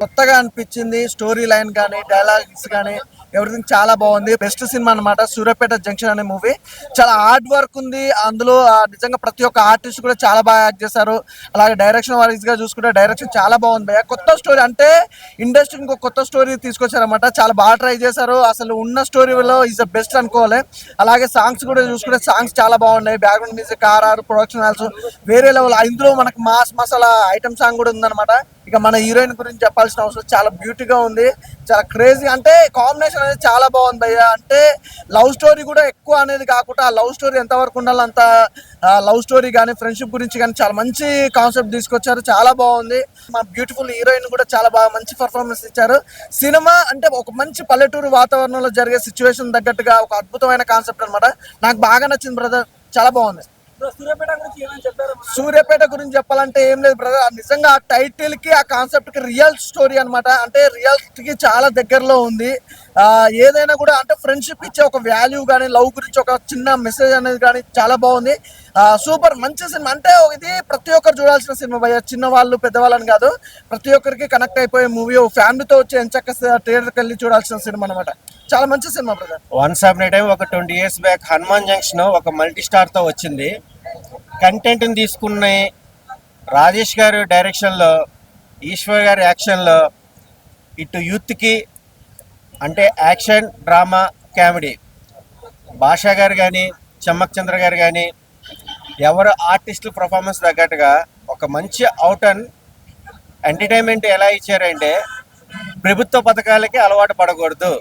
కొత్తగా అనిపించింది. Story line కానీ డైలాగ్స్ కానీ ఎవ్రీథింగ్ చాలా బాగుంది. బెస్ట్ సినిమా అనమాట సూర్యాపేట జంక్షన్ అనే మూవీ. చాలా హార్డ్ వర్క్ ఉంది అందులో. నిజంగా ప్రతి ఒక్క ఆర్టిస్ట్ కూడా చాలా బాగా యాక్ట్ చేశారు. అలాగే డైరెక్షన్ వైజ్ గా చూసుకుంటే డైరెక్షన్ చాలా బాగుంది. కొత్త స్టోరీ అంటే ఇండస్ట్రీ ఇంకో కొత్త స్టోరీ తీసుకొచ్చారనమాట. చాలా బాగా ట్రై చేశారు. అసలు ఉన్న స్టోరీలో ఈజ్ ద బెస్ట్ అనుకోవాలి. అలాగే సాంగ్స్ కూడా చూసుకుంటే సాంగ్స్ చాలా బాగున్నాయి. Background music, RR, production values వేరే లెవెల్. ఇందులో మనకు మాస్ మసాలా ఐటమ్ సాంగ్ కూడా ఉందన్నమాట. ఇక మన హీరోయిన్ గురించి చెప్పాల్సిన అవసరం, చాలా బ్యూటీగా ఉంది, చాలా క్రేజీ. అంటే కాంబినేషన్ అనేది చాలా బాగుంది భయ్య. అంటే లవ్ స్టోరీ కూడా ఎక్కువ అనేది కాకుండా ఆ లవ్ స్టోరీ ఎంతవరకు ఉండాలి అంత లవ్ స్టోరీ కానీ ఫ్రెండ్షిప్ గురించి కానీ చాలా మంచి కాన్సెప్ట్ తీసుకొచ్చారు. చాలా బాగుంది. మా బ్యూటిఫుల్ హీరోయిన్ కూడా చాలా బాగా మంచి పర్ఫార్మెన్స్ ఇచ్చారు. సినిమా అంటే ఒక మంచి పల్లెటూరు వాతావరణంలో జరిగే సిచ్యువేషన్ తగ్గట్టుగా ఒక అద్భుతమైన కాన్సెప్ట్ అనమాట. నాకు బాగా నచ్చింది బ్రదర్, చాలా బాగుంది. సూర్యాపేట గురించి చెప్పాలంటే ఏం లేదు బ్రదర్, నిజంగా ఆ టైటిల్ కి ఆ కాన్సెప్ట్ కి రియల్ స్టోరీ అనమాట. అంటే రియాలిటీకి చాలా దగ్గరలో ఉంది. ఏదైనా కూడా అంటే ఫ్రెండ్షిప్ ఇచ్చే ఒక వాల్యూ కానీ లవ్ గురించి ఒక చిన్న మెసేజ్ అనేది కానీ చాలా బాగుంది. సూపర్ మంచి సినిమా. అంటే ఇది ప్రతి ఒక్కరు చూడాల్సిన సినిమా భయ్య, చిన్న వాళ్ళు పెద్దవాళ్ళని కాదు, ప్రతి ఒక్కరికి కనెక్ట్ అయిపోయే మూవీ. ఫ్యామిలీతో వచ్చి ఎంచక్క థియేటర్కి వెళ్ళి చూడాల్సిన సినిమా అనమాట. చాలా మంచి cinema brother. Once up time ఒక 20 years బ్యాక్ హనుమాన్ జంక్షన్ ఒక మల్టీ స్టార్ తో వచ్చింది. కంటెంట్ ని తీసుకున్న రాజేష్ గారు డైరెక్షన్లో, ఈశ్వర్ గారి యాక్షన్లో, ఇటు యూత్కి అంటే యాక్షన్ డ్రామా కామెడీ, భాషా గారు కానీ చమ్మక్ చంద్ర గారు కానీ ఎవరు ఆర్టిస్టుల పర్ఫార్మెన్స్ తగ్గట్టుగా ఒక మంచి అవుట్ అండ్ ఎంటర్టైన్మెంట్ ఎలా ఇచ్చారంటే ప్రభుత్వ పథకాలకి అలవాటు పడకూడదు.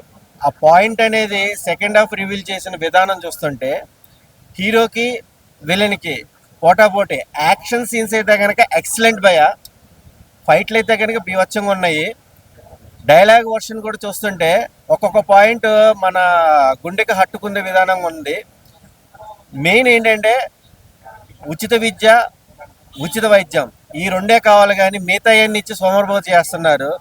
ఆ పాయింట్ అనేది సెకండ్ హాఫ్ రివీల్ చేసిన విధానం చూస్తుంటే హీరోకి విలన్కి పోటాపోటీ. యాక్షన్ సీన్స్ అయితే కనుక ఎక్సలెంట్ భయ, ఫైట్లు అయితే కనుక బీవచ్చంగా ఉన్నాయి. డైలాగ్ వర్షన్ కూడా చూస్తుంటే ఒక్కొక్క పాయింట్ మన గుండెకి హట్టుకునే విధానంగా ఉంది. మెయిన్ ఏంటంటే ఉచిత విద్య, ఉచిత వైద్యం ఈ రెండే కావాలి, కానీ మిగతా అన్ని ఇచ్చి సోమరబోతు చేస్తున్నారు.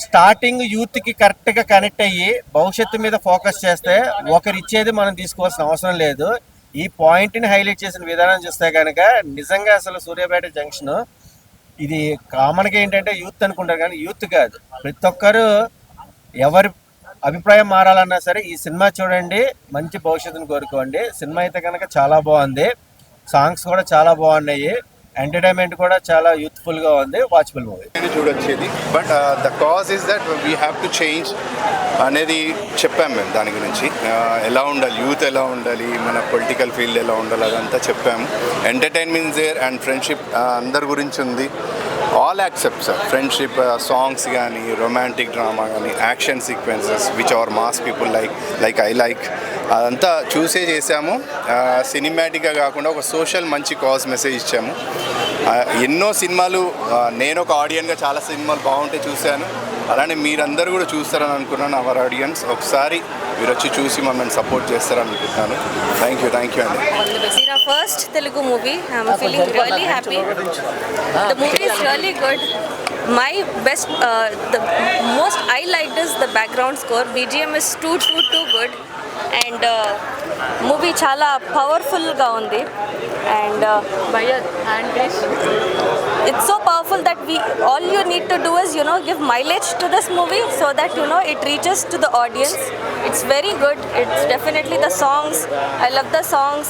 స్టార్టింగ్ యూత్కి కరెక్ట్గా కనెక్ట్ అయ్యి భవిష్యత్తు మీద ఫోకస్ చేస్తే ఒకరు ఇచ్చేది మనం తీసుకోవాల్సిన అవసరం లేదు. ఈ పాయింట్ని హైలైట్ చేసిన విధానం చూస్తే కనుక నిజంగా అసలు సూర్యాపేట జంక్షన్ ఇది కామన్గా ఏంటంటే యూత్ అనుకుంటారు, కానీ యూత్ కాదు, ప్రతి ఒక్కరు ఎవరి అభిప్రాయం మారాలన్నా సరే ఈ సినిమా చూడండి, మంచి భవిష్యత్తును కోరుకోండి. సినిమా అయితే కనుక చాలా బాగుంది, సాంగ్స్ కూడా చాలా బాగున్నాయి, ఎంటర్టైన్మెంట్ కూడా చాలా యూత్ఫుల్ గా ఉంది. వాచబుల్ మూవీ చూడొచ్చేది. But the cause is that we have to change అనేది చెప్పాము మేము. దాని గురించి ఎలా ఉండాలి, యూత్ ఎలా ఉండాలి, మన పొలిటికల్ ఫీల్డ్ ఎలా ఉండాలి అదంతా చెప్పాము. ఎంటర్టైన్మెంట్ దేర్ అండ్ ఫ్రెండ్షిప్ అందరి గురించి ఉంది. ఆల్ యాక్సెప్ట్స్ ఫ్రెండ్షిప్, సాంగ్స్ కానీ, రొమాంటిక్ డ్రామా కానీ, action sequences which are mass people like I like అదంతా చూసే చేసాము. సినిమాటిక్గా కాకుండా ఒక సోషల్ మంచి కాజ్ మెసేజ్ ఇచ్చాము. ఎన్నో సినిమాలు నేను ఒక ఆడియన్గా చాలా సినిమాలు బాగుంటే చూశాను. అలానే మీరందరూ కూడా చూస్తారని అనుకున్నాను. అవర్ ఆడియన్స్ ఒకసారి మీరు వచ్చి చూసి మమ్మల్ని సపోర్ట్ చేస్తారని అనుకుంటున్నాను. థ్యాంక్ యూ అండి. First Telugu movie. I'm feeling really happy. The movie is really good. My best, the most I liked is the background score. BGM is too good, and movie chala powerful ga undi, and it's so powerful that all you need to do is give mileage to this movie so that it reaches to the audience. It's very good. It's definitely the songs. I love the songs,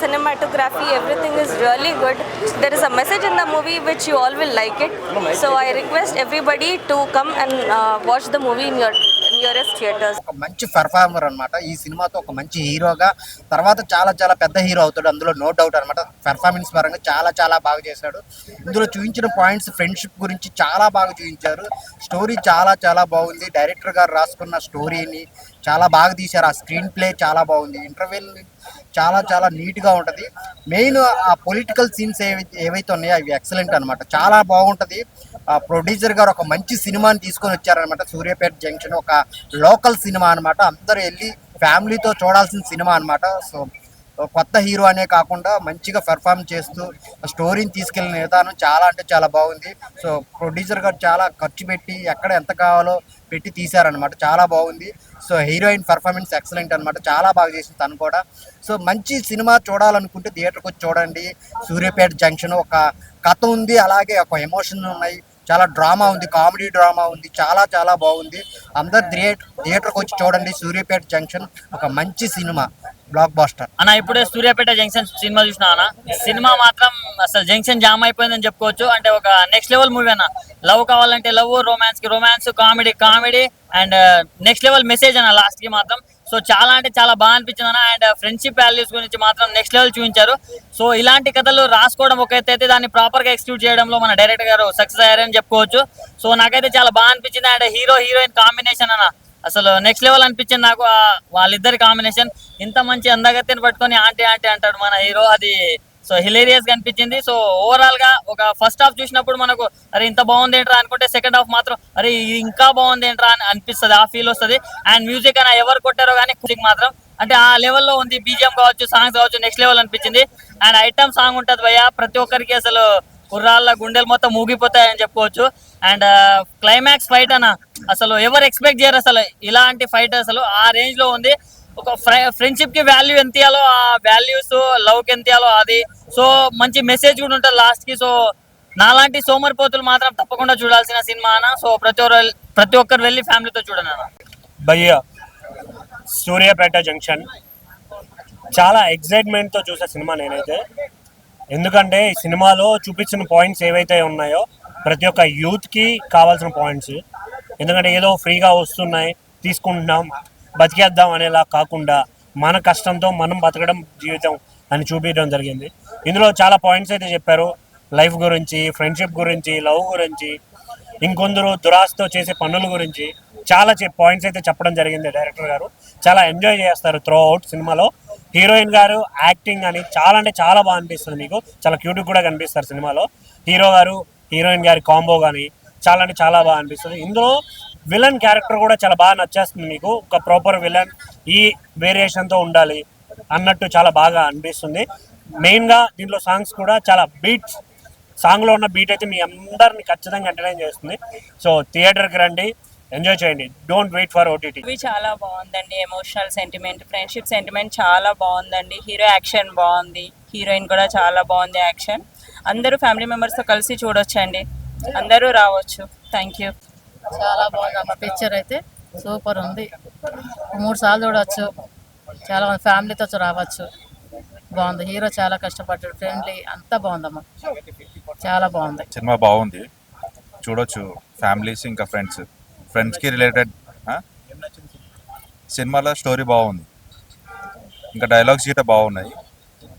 cinematography, everything is really good. There is a message in the movie which you all will like it. So I request everybody to come and watch the movie in your nearest theatres. ఒక మంచి performer అనమాట. ఈ సినిమాతో ఒక మంచి హీరోగా తర్వాత చాలా చాలా పెద్ద హీరో అవుతాడు, అందులో నో డౌట్ అనమాట. పెర్ఫార్మెన్స్ పరంగా చాలా చాలా బాగా చేశాడు. ఇందులో చూపించిన పాయింట్స్ ఫ్రెండ్షిప్ గురించి చాలా బాగా చూపించారు. స్టోరీ చాలా చాలా బాగుంది. డైరెక్టర్ గారు రాసుకున్న స్టోరీని చాలా బాగా తీశారు. ఆ స్క్రీన్ ప్లే చాలా బాగుంది. ఇంటర్వెల్ చాలా చాలా నీట్గా ఉంటుంది. మెయిన్ ఆ పొలిటికల్ సీన్స్ ఏవైతే ఉన్నాయో అవి ఎక్సలెంట్ అనమాట. చాలా బాగుంటుంది. ప్రొడ్యూసర్ గారు ఒక మంచి సినిమాని తీసుకొని వచ్చారనమాట. సూర్యాపేట జంక్షన్ ఒక లోకల్ సినిమా అనమాట. అందరూ వెళ్ళి ఫ్యామిలీతో చూడాల్సిన సినిమా అనమాట. సో కొత్త హీరో అనే కాకుండా మంచిగా పెర్ఫార్మ్ చేస్తూ స్టోరీని తీసుకెళ్ళిన విధానం చాలా అంటే చాలా బాగుంది. సో ప్రొడ్యూసర్ గారు చాలా ఖర్చు పెట్టి ఎక్కడ ఎంత కావాలో పెట్టి తీశారనమాట. చాలా బాగుంది. సో హీరోయిన్ పర్ఫార్మెన్స్ ఎక్సలెంట్ అనమాట. చాలా బాగా చేసింది తను కూడా. సో మంచి సినిమా చూడాలనుకుంటే థియేటర్కి వచ్చి చూడండి. సూర్యాపేట జంక్షన్ ఒక కథ ఉంది, అలాగే ఒక ఎమోషన్ ఉన్నాయి, చాలా డ్రామా ఉంది, కామెడీ డ్రామా ఉంది, చాలా చాలా బాగుంది. అందరు థియేటర్కి వచ్చి చూడండి. సూర్యాపేట జంక్షన్ ఒక మంచి సినిమా, బ్లాక్ బాస్టర్. అన్న ఇప్పుడే సూర్యాపేట జంక్షన్ సినిమా చూసినా అన్న. సినిమా మాత్రం అసలు జంక్షన్ జామ్ అయిపోయిందని చెప్పుకోవచ్చు. అంటే ఒక నెక్స్ట్ లెవెల్ మూవీ అన్న. లవ్ కావాలంటే లవ్, రొమాన్స్ కి romance, comedy comedy and next level message అన్న లాస్ట్ కి మాత్రం. సో చాలా అంటే చాలా బాగా అనిపించింది అన్న. అండ్ ఫ్రెండ్షిప్ వాల్యూస్ గురించి మాత్రం నెక్స్ట్ లెవెల్ చూపించారు. సో ఇలాంటి కథలు రాసుకోవడం ఒక ఎత్తు అయితే దాన్ని ప్రాపర్ గా ఎక్స్క్యూట్ చేయడంలో మన డైరెక్టర్ గారు సక్సెస్ అయ్యారని చెప్పుకోవచ్చు. సో నాకైతే చాలా బాగా అనిపించింది. అండ్ హీరో హీరోయిన్ కాంబినేషన్ అన్న అసలు నెక్స్ట్ లెవెల్ అనిపించింది నాకు. వాళ్ళిద్దరి కాంబినేషన్ ఇంత మంచి అందగత్తిని పట్టుకొని ఆంటీ ఆంటీ అంటాడు మన హీరో, అది సో హిలేరియస్ గా అనిపించింది. సో ఓవరాల్ గా ఒక ఫస్ట్ హాఫ్ చూసినప్పుడు మనకు అరే ఇంత బాగుంది ఏంట్రా అనుకుంటే సెకండ్ హాఫ్ మాత్రం అరే ఇంకా బాగుంది ఏంట్రా అని అనిపిస్తుంది, ఆ ఫీల్ వస్తుంది. అండ్ మ్యూజిక్ అని ఎవరు కొట్టారో కానీ మ్యూజిక్ మాత్రం అంటే ఆ లెవెల్లో ఉంది. బీజిఎం కావచ్చు, సాంగ్స్ కావచ్చు, నెక్స్ట్ లెవెల్ అనిపించింది. అండ్ ఐటమ్ సాంగ్ ఉంటుంది భయ్య, ప్రతి ఒక్కరికి అసలు కుర్రాళ్ళ గుండెలు మొత్తం మూగిపోతాయని చెప్పుకోవచ్చు. అండ్ క్లైమాక్స్ ఫైట్ అన్న అసలు ఎవరు ఎక్స్పెక్ట్ చేయరు అసలు ఇలాంటి ఫైట్, అసలు ఆ రేంజ్ లో ఉంది. ఒక ఫ్రెండ్షిప్ కి వాల్యూ ఎంత ఇవ్వాలో ఆ వాల్యూస్, లవ్ కి ఎంత ఇవ్వాలో అది. సో మంచి మెసేజ్ కూడా ఉంటుంది లాస్ట్ కి. సో నాలాంటి సోమరిపోతులు మాత్రం తప్పకుండా చూడాల్సిన సినిమా అన్న. సో ప్రతి ఒక్కరు వెళ్ళి ఫ్యామిలీతో చూడండి అన్న. భయ్య సూర్యాపేట జంక్షన్ చాలా ఎక్సైట్మెంట్తో చూసే సినిమా నేనైతే. ఎందుకంటే ఈ సినిమాలో చూపించిన పాయింట్స్ ఏవైతే ఉన్నాయో ప్రతి ఒక్క యూత్కి కావాల్సిన పాయింట్స్. ఎందుకంటే ఏదో ఫ్రీగా వస్తున్నాయి తీసుకుంటున్నాం బతికేద్దాం అనేలా కాకుండా మన కష్టంతో మనం బతకడం జీవితం అని చూపించడం జరిగింది. ఇందులో చాలా పాయింట్స్ అయితే చెప్పారు, లైఫ్ గురించి, ఫ్రెండ్షిప్ గురించి, లవ్ గురించి, ఇంకొందరు దురాశతో చేసే పనుల గురించి చాలా పాయింట్స్ అయితే చెప్పడం జరిగింది డైరెక్టర్ గారు. చాలా ఎంజాయ్ చేస్తారు త్రూ అవుట్ సినిమాలో. హీరోయిన్ గారు యాక్టింగ్ అని చాలా అంటే చాలా బాగా అనిపిస్తుంది. మీకు చాలా క్యూట్ కూడా కనిపిస్తారు సినిమాలో. హీరో గారు హీరోయిన్ గారి కాంబో కానీ చాలా అంటే చాలా బాగా అనిపిస్తుంది. ఇందులో విలన్ క్యారెక్టర్ కూడా చాలా బాగా నచ్చేస్తుంది మీకు. ఒక ప్రాపర్ విలన్ ఈ వేరియేషన్తో ఉండాలి అన్నట్టు చాలా బాగా అనిపిస్తుంది. మెయిన్గా దీంట్లో సాంగ్స్ కూడా చాలా బీట్స్, సాంగ్లో ఉన్న బీట్ అయితే మీ అందరిని ఖచ్చితంగా ఎంటర్టైన్ చేస్తుంది. సో థియేటర్కి రండి, ఎంజాయ్ చేయండి. Don't wait for OTT. Movie చాలా బాగుందండి. ఎమోషనల్ సెంటిమెంట్, ఫ్రెండ్షిప్ సెంటిమెంట్ చాలా బాగుందండి. హీరో యాక్షన్ బాగుంది, హీరోయిన్ కూడా చాలా బాగుంది యాక్షన్. అందరూ ఫ్యామిలీ మెంబర్స్తో కలిసి చూడొచ్చండి, అందరూ రావచ్చు. Thank you. చాలా బాగుంది అమ్మ. పిక్చర్ అయితే సూపర్ ఉంది. 3 సార్లు చూడవచ్చు. చాలా మంది ఫ్యామిలీతో రావచ్చు. బాగుంది. హీరో చాలా కష్టపడ్డాడు, ఫ్రెండ్లీ, అంతా బాగుందమ్మా. చాలా బాగుంది సినిమా. బాగుంది, చూడొచ్చు ఫ్యామిలీస్ ఇంకా ఫ్రెండ్స్కి రిలేటెడ్. సినిమాలో స్టోరీ బాగుంది, ఇంకా డైలాగ్స్ గిట్ట బాగున్నాయి.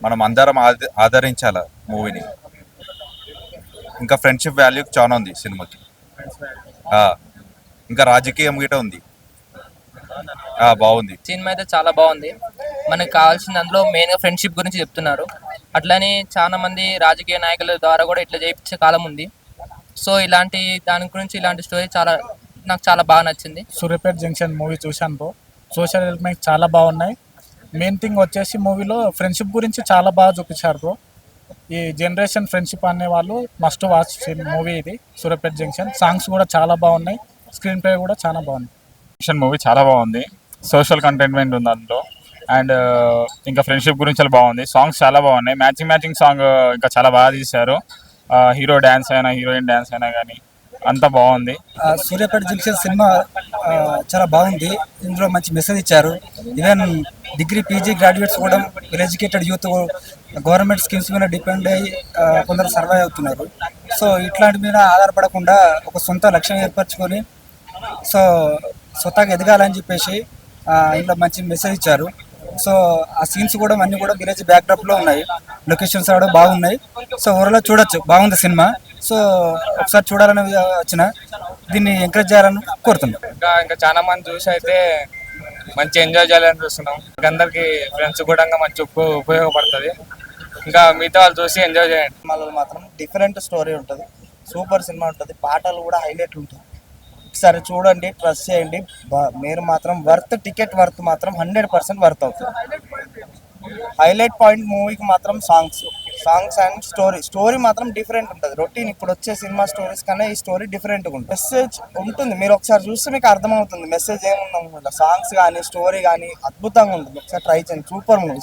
మనం అందరం ఆదరించాల మూవీని. ఇంకా ఫ్రెండ్షిప్ వాల్యూ చాలా ఉంది సినిమాకి. ఇంకా రాజకీయం గిట్ట ఉంది, బాగుంది. సినిమా అయితే చాలా బాగుంది. మనకు కావాల్సిన అందులో మెయిన్గా ఫ్రెండ్షిప్ గురించి చెప్తున్నారు. అట్లనే చాలా మంది రాజకీయ నాయకుల ద్వారా కూడా ఇట్లా చేయించే కాలం ఉంది. సో ఇలాంటి దాని గురించి ఇలాంటి స్టోరీ నాకు చాలా బాగా నచ్చింది. సూర్యాపేట జంక్షన్ మూవీ చూశాను బ్రో. సోషల్ ఎలిమెంట్స్ చాలా బాగున్నాయి. మెయిన్ థింగ్ వచ్చేసి మూవీలో ఫ్రెండ్షిప్ గురించి చాలా బాగా చూపించారు బ్రో. ఈ జనరేషన్ ఫ్రెండ్షిప్ అనే వాళ్ళు మస్ట్ వాచ్ మూవీ ఇది సూర్యాపేట జంక్షన్. సాంగ్స్ కూడా చాలా బాగున్నాయి, స్క్రీన్ ప్లే కూడా చాలా బాగుంది. జంక్షన్ మూవీ చాలా బాగుంది, సోషల్ కంటెంట్మెంట్ ఉంది అందులో. అండ్ ఇంకా ఫ్రెండ్షిప్ గురించి చాలా బాగుంది. సాంగ్స్ చాలా బాగున్నాయి. మ్యాచింగ్ సాంగ్ ఇంకా చాలా బాగా తీశారు. హీరో డ్యాన్స్ అయినా హీరోయిన్ డ్యాన్స్ అయినా కానీ అంతా బాగుంది. సూర్యాపేట జంక్షన్ సినిమా చాలా బాగుంది. ఇందులో మంచి మెసేజ్ ఇచ్చారు. ఈవెన్ డిగ్రీ పీజీ గ్రాడ్యుయేట్స్ కూడా well educated youth government schemes మీద డిపెండ్ అయ్యి కొందరు సర్వైవ్ అవుతున్నారు. సో ఇట్లాంటి మీద ఆధారపడకుండా ఒక సొంత లక్ష్యం ఏర్పరచుకొని సో స్వతహాగా ఎదగాలని చెప్పేసి ఇంట్లో మంచి మెసేజ్ ఇచ్చారు. సో ఆ సీన్స్ కూడా అన్నీ కూడా విలేజ్ బ్యాక్డ్రాప్లో ఉన్నాయి. లొకేషన్స్ కూడా బాగున్నాయి. సో ఓవరాల్ చూడొచ్చు, బాగుంది సినిమా. సో ఒకసారి చూడాలని వచ్చిన దీన్ని ఎంకరేజ్ చేయాలని కోరుతున్నాం. ఇంకా చాలా మంది చూసి అయితే మంచి ఎంజాయ్ చేయాలని చూస్తున్నాం. అందరికి ఫ్రెండ్స్ కూడా మంచి ఉపయోగపడుతుంది. ఇంకా మిగతా వాళ్ళు చూసి ఎంజాయ్ చేయండి. సినిమాలో మాత్రం డిఫరెంట్ స్టోరీ ఉంటుంది, సూపర్ సినిమా ఉంటుంది, పాటలు కూడా హైలైట్ ఉంటుంది. ఒకసారి చూడండి, ట్రస్ట్ చేయండి. మీరు మాత్రం టికెట్ వర్త్ మాత్రం 100% వర్త్ అవుతుంది. హైలైట్ పాయింట్ మూవీకి మాత్రం సాంగ్స్ సాంగ్స్ అండ్ స్టోరీ మాత్రం డిఫరెంట్ ఉంటుంది. రొటీన్ ఇప్పుడు వచ్చే సినిమా స్టోరీస్ కన్నా ఈ స్టోరీ డిఫరెంట్గా ఉంటుంది. మెసేజ్ ఉంటుంది, మీరు ఒకసారి చూస్తే మీకు అర్థమవుతుంది మెసేజ్ ఏముందనుకుంటా. సాంగ్స్ కానీ స్టోరీ కానీ అద్భుతంగా ఉంటుంది, ఒకసారి ట్రై చేయండి, సూపర్ మూవీ.